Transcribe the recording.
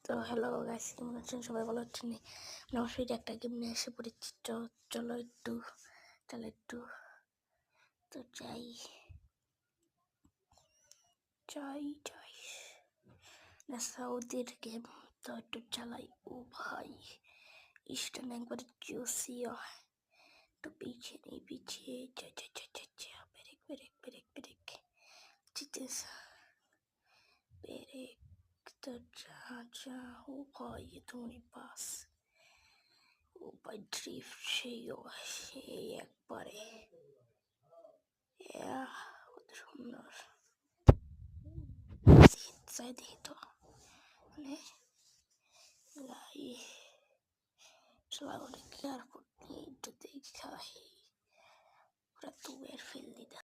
তো hello guys, কেমন আছেন? সবাই ভালো আছেন? অবশ্যই একটা গেম নিয়ে এসে পড়েছি। চলো একটু তো যাই যাই যাই না, সৌদির গেম তো একটু চালাই। ও ভাই, স্টান একবার জুসিও, তো পিছিয়ে যা ব্রেক জিতেস ব্রেক, তো যা। ও ভাই, ये तो मेरे पास। ও ভাই ড্রিফট সেই একবারে কত সুন্দর। যাই দেখি তো, মানে লাই चला, और क्या तो देखा है पूरा तू एयर फील नहीं था।